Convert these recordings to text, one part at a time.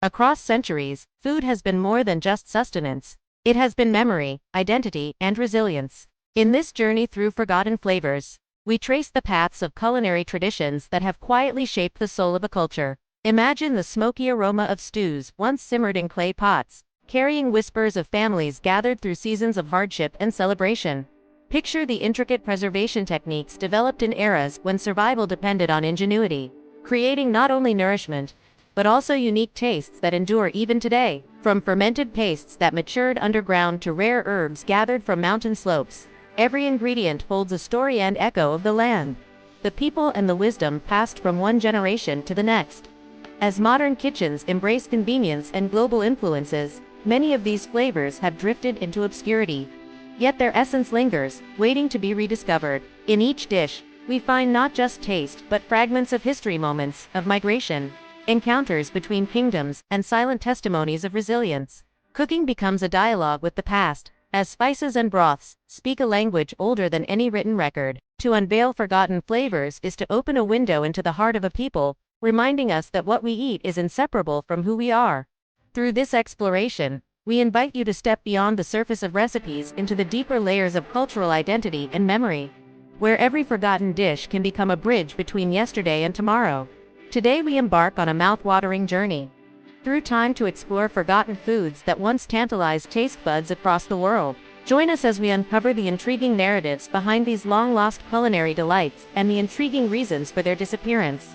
Across centuries, food has been more than just sustenance. It has been memory, identity, and resilience. In this journey through forgotten flavors, we trace the paths of culinary traditions that have quietly shaped the soul of a culture. Imagine the smoky aroma of stews once simmered in clay pots, carrying whispers of families gathered through seasons of hardship and celebration. Picture the intricate preservation techniques developed in eras when survival depended on ingenuity, creating not only nourishment, but also unique tastes that endure even today. From fermented pastes that matured underground to rare herbs gathered from mountain slopes, every ingredient holds a story and echo of the land, the people, and the wisdom passed from one generation to the next. As modern kitchens embrace convenience and global influences, many of these flavors have drifted into obscurity. Yet their essence lingers, waiting to be rediscovered. In each dish, we find not just taste but fragments of history, moments of migration, encounters between kingdoms, and silent testimonies of resilience. Cooking becomes a dialogue with the past, as spices and broths speak a language older than any written record. To unveil forgotten flavors is to open a window into the heart of a people, reminding us that what we eat is inseparable from who we are. Through this exploration, we invite you to step beyond the surface of recipes into the deeper layers of cultural identity and memory, where every forgotten dish can become a bridge between yesterday and tomorrow. Today we embark on a mouth-watering journey through time to explore forgotten foods that once tantalized taste buds across the world. Join us as we uncover the intriguing narratives behind these long-lost culinary delights and the intriguing reasons for their disappearance.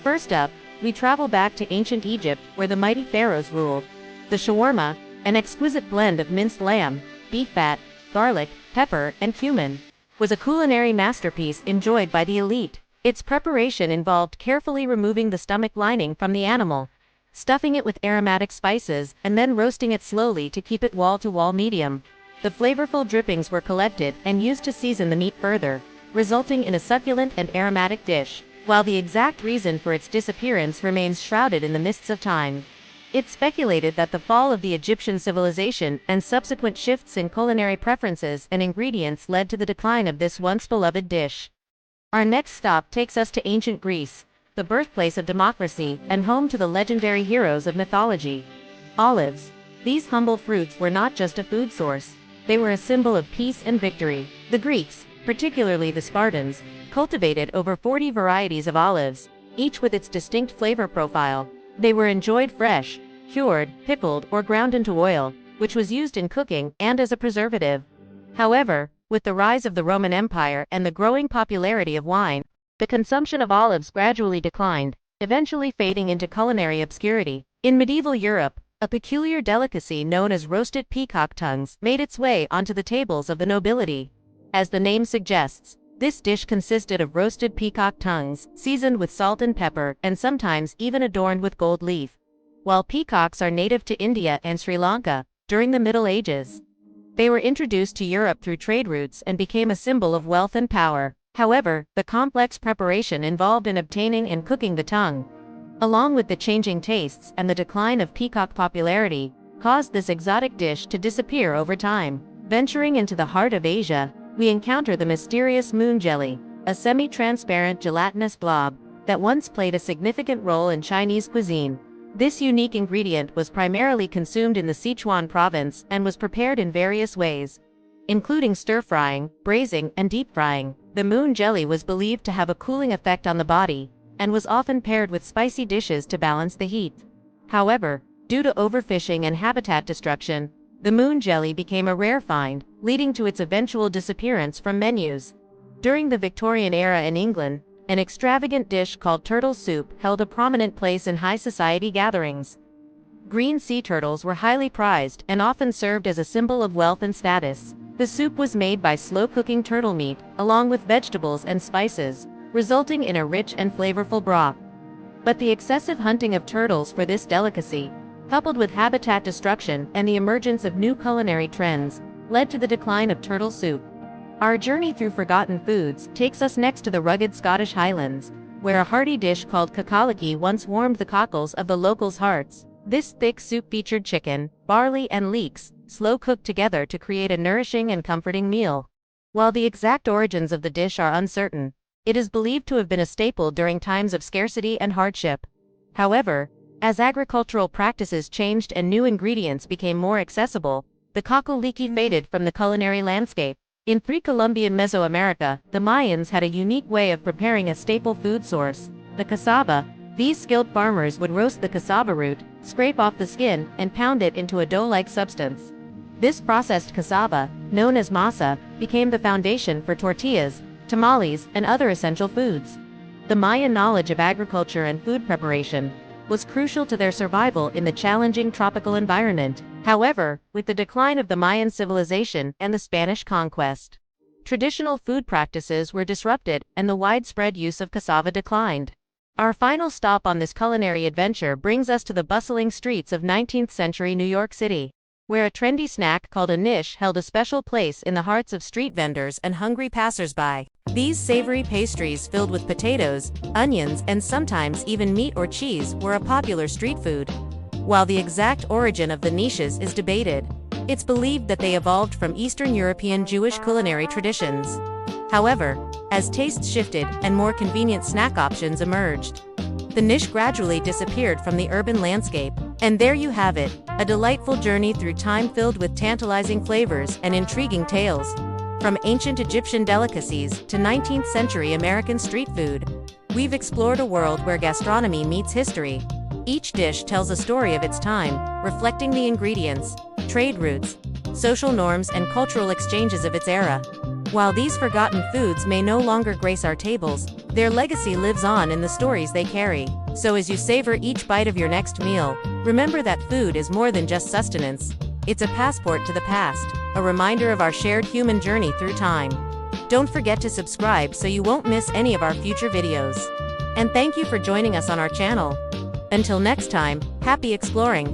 First up, we travel back to ancient Egypt, where the mighty pharaohs ruled. The shawarma, an exquisite blend of minced lamb, beef fat, garlic, pepper, and cumin, was a culinary masterpiece enjoyed by the elite. Its preparation involved carefully removing the stomach lining from the animal, stuffing it with aromatic spices, and then roasting it slowly to keep it wall-to-wall medium. The flavorful drippings were collected and used to season the meat further, resulting in a succulent and aromatic dish. While the exact reason for its disappearance remains shrouded in the mists of time, it's speculated that the fall of the Egyptian civilization and subsequent shifts in culinary preferences and ingredients led to the decline of this once beloved dish. Our next stop takes us to ancient Greece, the birthplace of democracy and home to the legendary heroes of mythology. Olives. These humble fruits were not just a food source, they were a symbol of peace and victory. The Greeks, particularly the Spartans, cultivated over 40 varieties of olives, each with its distinct flavor profile. They were enjoyed fresh, cured, pickled, or ground into oil, which was used in cooking and as a preservative. However, with the rise of the Roman Empire and the growing popularity of wine, the consumption of olives gradually declined, eventually fading into culinary obscurity. In medieval Europe, a peculiar delicacy known as roasted peacock tongues made its way onto the tables of the nobility. As the name suggests, this dish consisted of roasted peacock tongues, seasoned with salt and pepper, and sometimes even adorned with gold leaf. While peacocks are native to India and Sri Lanka, during the Middle Ages, they were introduced to Europe through trade routes and became a symbol of wealth and power. However, the complex preparation involved in obtaining and cooking the tongue, along with the changing tastes and the decline of peacock popularity, caused this exotic dish to disappear over time. Venturing into the heart of Asia, we encounter the mysterious moon jelly, a semi-transparent gelatinous blob that once played a significant role in Chinese cuisine. This unique ingredient was primarily consumed in the Sichuan province and was prepared in various ways, including stir-frying, braising, and deep-frying. The moon jelly was believed to have a cooling effect on the body, and was often paired with spicy dishes to balance the heat. However, due to overfishing and habitat destruction, the moon jelly became a rare find, leading to its eventual disappearance from menus. During the Victorian era in England, an extravagant dish called turtle soup held a prominent place in high society gatherings. Green sea turtles were highly prized and often served as a symbol of wealth and status. The soup was made by slow-cooking turtle meat, along with vegetables and spices, resulting in a rich and flavorful broth. But the excessive hunting of turtles for this delicacy, coupled with habitat destruction and the emergence of new culinary trends, led to the decline of turtle soup. Our journey through forgotten foods takes us next to the rugged Scottish Highlands, where a hearty dish called cacalackie once warmed the cockles of the locals' hearts. This thick soup featured chicken, barley, and leeks, slow-cooked together to create a nourishing and comforting meal. While the exact origins of the dish are uncertain, it is believed to have been a staple during times of scarcity and hardship. However, As agricultural practices changed and new ingredients became more accessible, the kakaliki faded from the culinary landscape. In pre-Columbian Mesoamerica, the Mayans had a unique way of preparing a staple food source, the cassava. These skilled farmers would roast the cassava root, scrape off the skin, and pound it into a dough-like substance. This processed cassava, known as masa, became the foundation for tortillas, tamales, and other essential foods. The Mayan knowledge of agriculture and food preparation was crucial to their survival in the challenging tropical environment. However, with the decline of the Mayan civilization and the Spanish conquest, traditional food practices were disrupted and the widespread use of cassava declined. Our final stop on this culinary adventure brings us to the bustling streets of 19th-century New York City, where a trendy snack called a niche held a special place in the hearts of street vendors and hungry passersby. These savory pastries filled with potatoes, onions, and sometimes even meat or cheese were a popular street food. While the exact origin of the niches is debated, it's believed that they evolved from Eastern European Jewish culinary traditions. However, as tastes shifted and more convenient snack options emerged, the niche gradually disappeared from the urban landscape. And there you have it, a delightful journey through time filled with tantalizing flavors and intriguing tales. From ancient Egyptian delicacies to 19th-century American street food, we've explored a world where gastronomy meets history. Each dish tells a story of its time, reflecting the ingredients, trade routes, social norms, and cultural exchanges of its era. While these forgotten foods may no longer grace our tables, their legacy lives on in the stories they carry. So as you savor each bite of your next meal, remember that food is more than just sustenance. It's a passport to the past, a reminder of our shared human journey through time. Don't forget to subscribe so you won't miss any of our future videos. And thank you for joining us on our channel. Until next time, happy exploring!